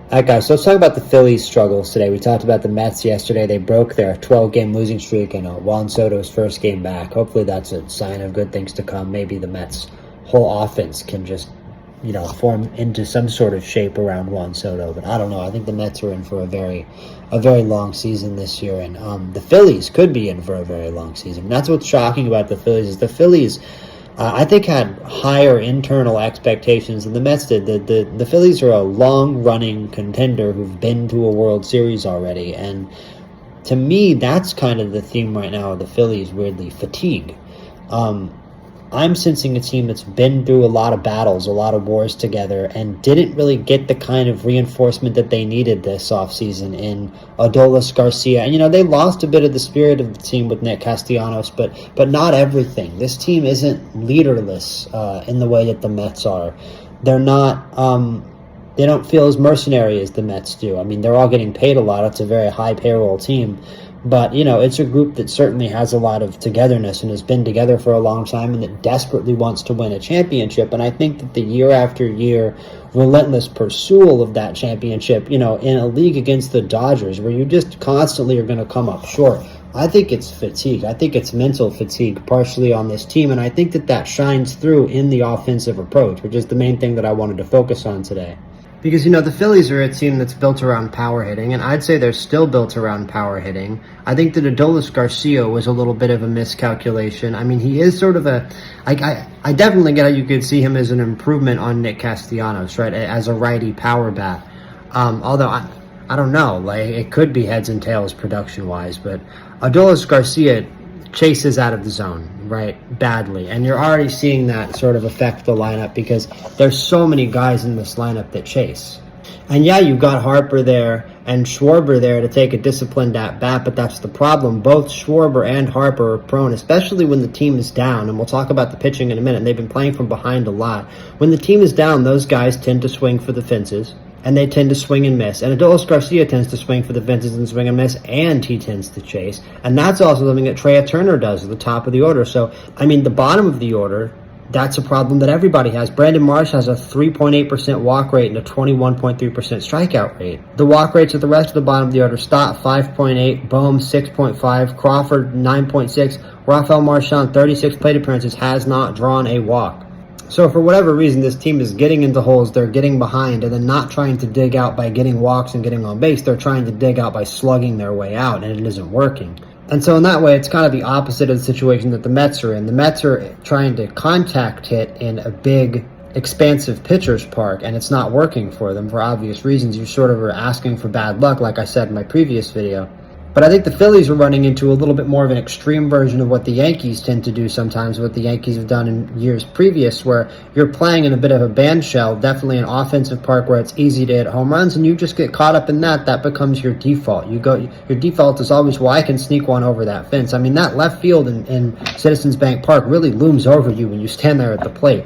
All right, guys, so let's talk about the Phillies' struggles today. We talked about the Mets yesterday. They broke their 12-game losing streak in Juan Soto's first game back. Hopefully that's a sign of good things to come. Maybe the Mets' whole offense can just, form into some sort of shape around Juan Soto. But I don't know. I think the Mets are in for a very long season this year, and the Phillies could be in for a very long season. And that's what's shocking about the Phillies is the Phillies I think had higher internal expectations than the Mets did. The Phillies are a long-running contender who've been to a World Series already, and to me, that's kind of the theme right now of the Phillies, weirdly, fatigue. I'm sensing a team that's been through a lot of battles, a lot of wars together, and didn't really get the kind of reinforcement that they needed this offseason in Adolis Garcia. And, they lost a bit of the spirit of the team with Nick Castellanos, but not everything. This team isn't leaderless in the way that the Mets are. They're not... they don't feel as mercenary as the Mets do. I mean, they're all getting paid a lot. It's a very high payroll team. But, it's a group that certainly has a lot of togetherness and has been together for a long time and that desperately wants to win a championship. And I think that the year after year relentless pursuit of that championship, in a league against the Dodgers where you just constantly are going to come up short, I think it's fatigue. I think it's mental fatigue partially on this team. And I think that shines through in the offensive approach, which is the main thing that I wanted to focus on today. Because, the Phillies are a team that's built around power hitting, and I'd say they're still built around power hitting. I think that Adolis Garcia was a little bit of a miscalculation. I mean, he is sort of I definitely get it. You could see him as an improvement on Nick Castellanos, right, as a righty power bat. Although, I don't know, it could be heads and tails production-wise, but Adolis Garcia chases out of the zone, right, badly. And you're already seeing that sort of affect the lineup because there's so many guys in this lineup that chase. And yeah, you've got Harper there and Schwarber there to take a disciplined at-bat, but that's the problem. Both Schwarber and Harper are prone, especially when the team is down, and we'll talk about the pitching in a minute, and they've been playing from behind a lot. When the team is down, those guys tend to swing for the fences, and they tend to swing and miss. And Adolis Garcia tends to swing for the fences and swing and miss, and he tends to chase. And that's also something that Trea Turner does at the top of the order. So, the bottom of the order, that's a problem that everybody has. Brandon Marsh has a 3.8% walk rate and a 21.3% strikeout rate. The walk rates of the rest of the bottom of the order: Stott 5.8, Bohm 6.5, Crawford 9.6, Rafael Marchand 36 plate appearances, has not drawn a walk. So for whatever reason, this team is getting into holes, they're getting behind, and then not trying to dig out by getting walks and getting on base. They're trying to dig out by slugging their way out, and it isn't working. And so in that way, it's kind of the opposite of the situation that the Mets are in. The Mets are trying to contact hit in a big, expansive pitcher's park, and it's not working for them for obvious reasons. You sort of are asking for bad luck, like I said in my previous video. But I think the Phillies are running into a little bit more of an extreme version of what the Yankees tend to do sometimes, what the Yankees have done in years previous, where you're playing in a bit of a band shell, definitely an offensive park where it's easy to hit home runs, and you just get caught up in that. That becomes your default. Your default is always, well, I can sneak one over that fence. That left field in Citizens Bank Park really looms over you when you stand there at the plate.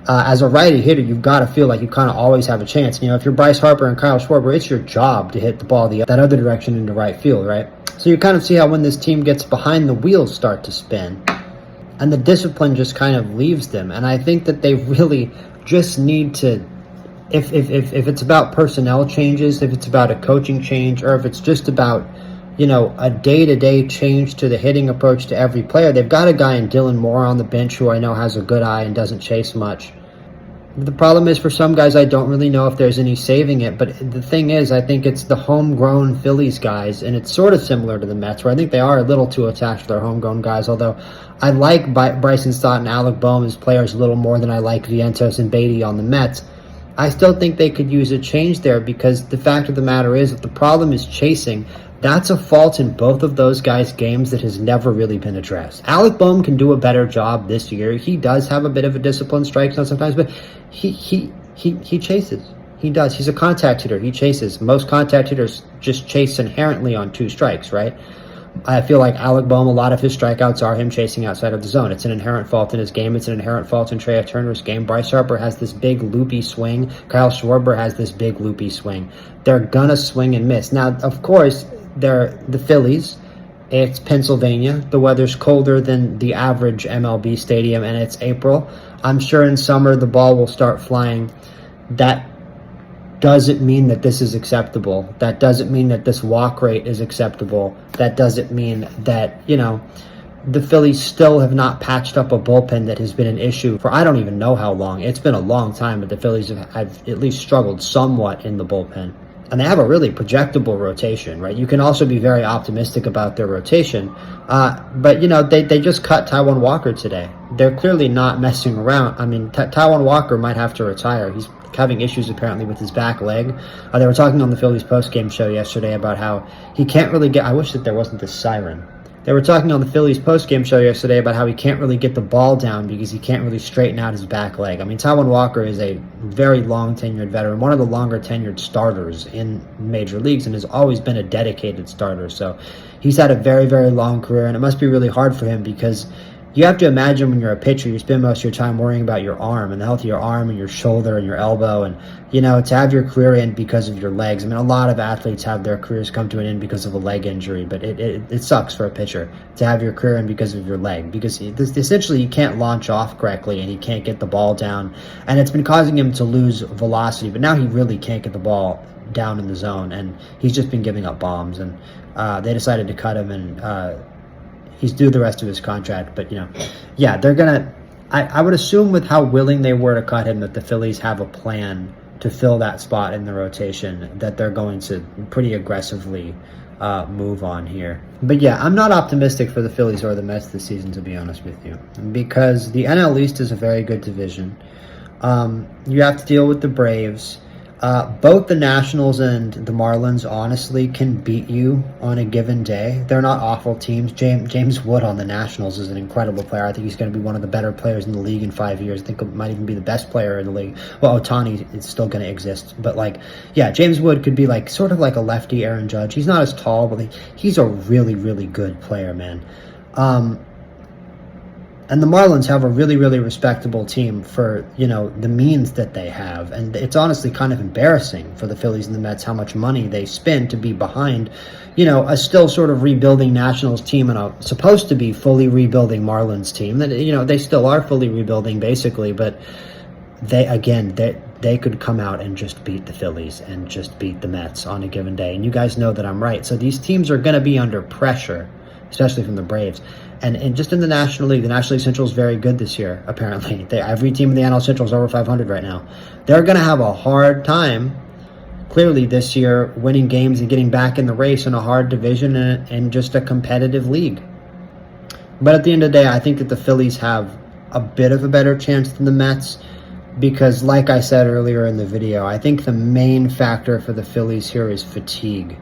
As a righty hitter, you've got to feel like you kind of always have a chance. If you're Bryce Harper and Kyle Schwarber, it's your job to hit the ball that other direction into right field, right? So you kind of see how when this team gets behind, the wheels start to spin, and the discipline just kind of leaves them. And I think that they really just need to, if it's about personnel changes, if it's about a coaching change, or if it's just about a day-to-day change to the hitting approach to every player. They've got a guy in Dylan Moore on the bench who I know has a good eye and doesn't chase much. The problem is, for some guys, I don't really know if there's any saving it. But the thing is, I think it's the homegrown Phillies guys, and it's sort of similar to the Mets, where I think they are a little too attached to their homegrown guys, although I like Bryson Stott and Alec Bohm as players a little more than I like Vientos and Beatty on the Mets. I still think they could use a change there, because the fact of the matter is that the problem is chasing. That's a fault in both of those guys' games that has never really been addressed. Alec Bohm can do a better job this year. He does have a bit of a disciplined strike zone sometimes, but he chases. He does. He's a contact hitter. He chases. Most contact hitters just chase inherently on two strikes, right? I feel like Alec Bohm, a lot of his strikeouts are him chasing outside of the zone. It's an inherent fault in his game. It's an inherent fault in Trea Turner's game. Bryce Harper has this big loopy swing. Kyle Schwarber has this big loopy swing. They're gonna swing and miss. Now, of course, they're the Phillies. It's Pennsylvania. The weather's colder than the average MLB stadium, and it's April. I'm sure in summer the ball will start flying. That doesn't mean that this is acceptable. That doesn't mean that this walk rate is acceptable. That doesn't mean that, the Phillies still have not patched up a bullpen that has been an issue for I don't even know how long. It's been a long time, but the Phillies have at least struggled somewhat in the bullpen. And they have a really projectable rotation, right? You can also be very optimistic about their rotation. But, they just cut Taijuan Walker today. They're clearly not messing around. I mean, Taijuan Walker might have to retire. He's having issues apparently with his back leg. They were talking on the Phillies postgame show yesterday about how he can't really get... I wish that there wasn't this siren. They were talking on the Phillies postgame show yesterday about how he can't really get the ball down because he can't really straighten out his back leg. I mean, Taijuan Walker is a very long-tenured veteran, one of the longer-tenured starters in major leagues, and has always been a dedicated starter. So he's had a very, very long career, and it must be really hard for him because you have to imagine when you're a pitcher, you spend most of your time worrying about your arm and the health of your arm and your shoulder and your elbow. And, to have your career end because of your legs. I mean, a lot of athletes have their careers come to an end because of a leg injury, but it sucks for a pitcher to have your career end because of your leg, because essentially you can't launch off correctly and he can't get the ball down. And it's been causing him to lose velocity, but now he really can't get the ball down in the zone, and he's just been giving up bombs. And they decided to cut him, and he's due the rest of his contract. But, they're going to... I would assume with how willing they were to cut him that the Phillies have a plan to fill that spot in the rotation that they're going to pretty aggressively move on here. But, I'm not optimistic for the Phillies or the Mets this season, to be honest with you, because the NL East is a very good division. You have to deal with the Braves. Both the Nationals and the Marlins, honestly, can beat you on a given day. They're not awful teams. James Wood on the Nationals is an incredible player. I think he's going to be one of the better players in the league in 5 years. I think he might even be the best player in the league. Well, Ohtani is still going to exist. But, James Wood could be sort of like a lefty Aaron Judge. He's not as tall, but he's a really, really good player, man. And the Marlins have a really, really respectable team for, the means that they have. And it's honestly kind of embarrassing for the Phillies and the Mets how much money they spend to be behind, a still sort of rebuilding Nationals team and a supposed to be fully rebuilding Marlins team. That, they still are fully rebuilding basically, but they could come out and just beat the Phillies and just beat the Mets on a given day. And you guys know that I'm right. So these teams are going to be under pressure, especially from the Braves. And just in the National League, the National League Central is very good this year, apparently. Every team in the NL Central is over 500 right now. They're going to have a hard time, clearly, this year, winning games and getting back in the race in a hard division and just a competitive league. But at the end of the day, I think that the Phillies have a bit of a better chance than the Mets because, like I said earlier in the video, I think the main factor for the Phillies here is fatigue.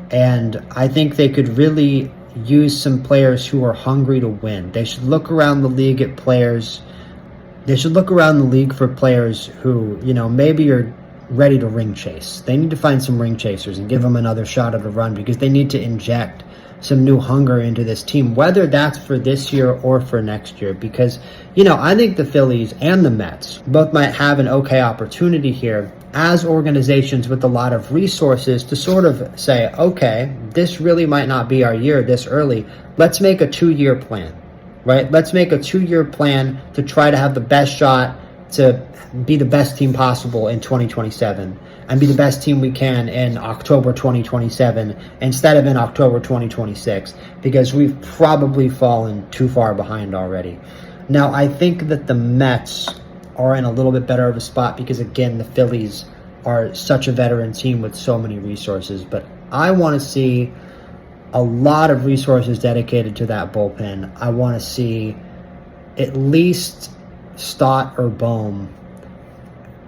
And I think they could really use some players who are hungry to win. They should look around the league at players. They should look around the league for players who, maybe are ready to ring chase. They need to find some ring chasers and give them another shot at a run because they need to inject some new hunger into this team, whether that's for this year or for next year. Because, I think the Phillies and the Mets both might have an okay opportunity here as organizations with a lot of resources to sort of say, okay, this really might not be our year this early. Let's make a 2-year plan, right? Let's make a 2-year plan to try to have the best shot to be the best team possible in 2027 and be the best team we can in October 2027 instead of in October 2026, because we've probably fallen too far behind already. Now, I think that the Mets are in a little bit better of a spot because, again, the Phillies are such a veteran team with so many resources. But I want to see a lot of resources dedicated to that bullpen. I want to see at least Stott or Bohm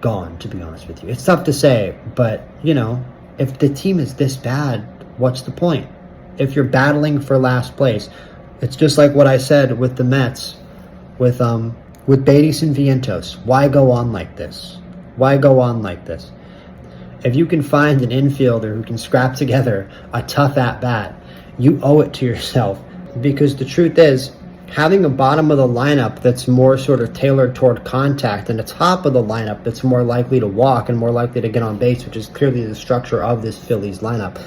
gone, to be honest with you. It's tough to say, but, if the team is this bad, what's the point? If you're battling for last place, it's just like what I said with the Mets, with Beatties and Vientos. Why go on like this? Why go on like this? If you can find an infielder who can scrap together a tough at-bat, you owe it to yourself. Because the truth is, having a bottom of the lineup that's more sort of tailored toward contact and a top of the lineup that's more likely to walk and more likely to get on base, which is clearly the structure of this Phillies lineup,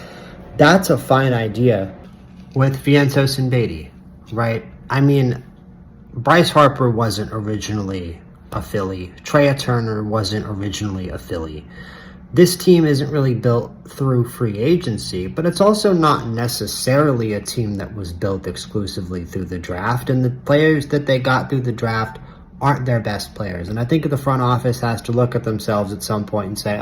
that's a fine idea with Vientos and Beatty, right? I mean, Bryce Harper wasn't originally a Philly. Trea Turner wasn't originally a Philly. this team isn't really built through free agency, but it's also not necessarily a team that was built exclusively through the draft. And the players that they got through the draft aren't their best players. And I think the front office has to look at themselves at some point and say,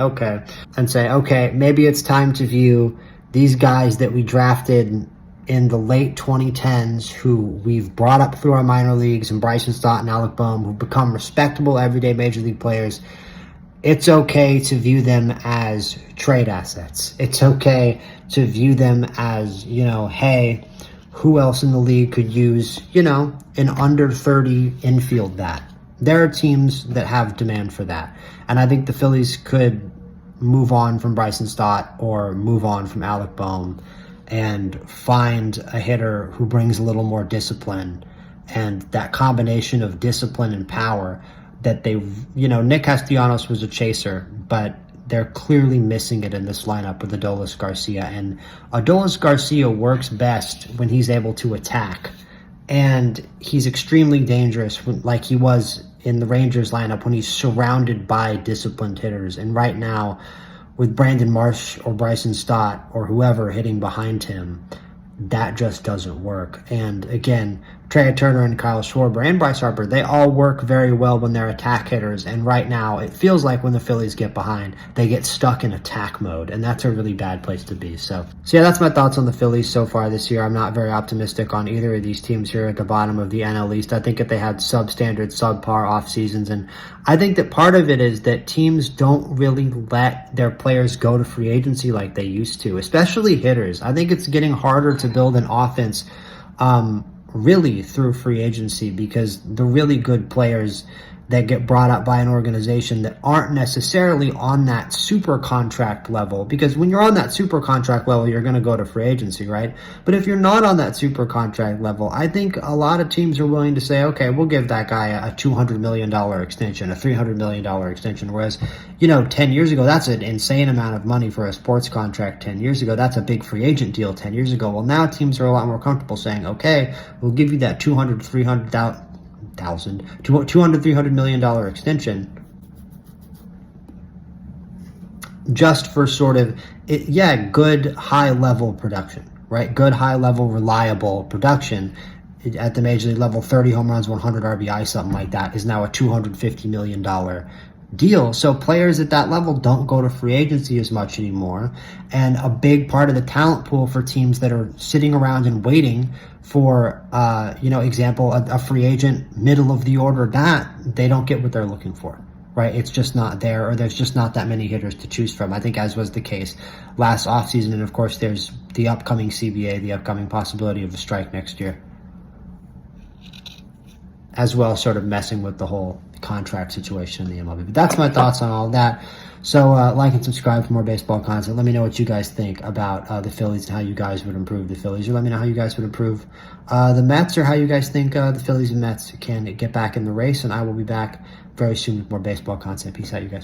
okay, maybe it's time to view these guys that we drafted in the late 2010s who we've brought up through our minor leagues, and Bryson Stott and Alec Bohm, who've become respectable everyday major league players. It's okay to view them as trade assets. It's okay to view them as, hey, who else in the league could use, an under 30 infield bat? There are teams that have demand for that. And I think the Phillies could move on from Bryson Stott or move on from Alec Bohm and find a hitter who brings a little more discipline, and that combination of discipline and power that Nick Castellanos was a chaser, but they're clearly missing it in this lineup with Adolis Garcia. And Adolis Garcia works best when he's able to attack. And he's extremely dangerous, like he was in the Rangers lineup when he's surrounded by disciplined hitters. And right now, with Brandon Marsh or Bryson Stott or whoever hitting behind him, that just doesn't work. And again, Trey Turner and Kyle Schwarber and Bryce Harper, they all work very well when they're attack hitters. And right now, it feels like when the Phillies get behind, they get stuck in attack mode. And that's a really bad place to be. So yeah, that's my thoughts on the Phillies so far this year. I'm not very optimistic on either of these teams here at the bottom of the NL East. I think that they had substandard, subpar off seasons. And I think that part of it is that teams don't really let their players go to free agency like they used to, especially hitters. I think it's getting harder to build an offense really through free agency, because the really good players that get brought up by an organization that aren't necessarily on that super contract level, because when you're on that super contract level, you're going to go to free agency, right? But if you're not on that super contract level, I think a lot of teams are willing to say, okay, we'll give that guy a $200 million extension, a $300 million extension. Whereas, 10 years ago, that's an insane amount of money for a sports contract. 10 years ago, that's a big free agent deal 10 years ago. Well, now teams are a lot more comfortable saying, okay, we'll give you that $200-300 million extension just for sort of good high level production, right? Good high level reliable production at the major league level. 30 home runs, 100 RBI, something like that is now a $250 million deal. So players at that level don't go to free agency as much anymore. And a big part of the talent pool for teams that are sitting around and waiting for, example, a free agent, middle of the order bat, they don't get what they're looking for, right? It's just not there, or there's just not that many hitters to choose from. I think as was the case last offseason. And of course, there's the upcoming CBA, the upcoming possibility of a strike next year, as well, sort of messing with the whole contract situation in the MLB. But that's my thoughts on all that. So like and subscribe for more baseball content. Let me know what you guys think about the Phillies and how you guys would improve the Phillies. Or let me know how you guys would improve the Mets, or how you guys think the Phillies and Mets can get back in the race. And I will be back very soon with more baseball content. Peace out, you guys.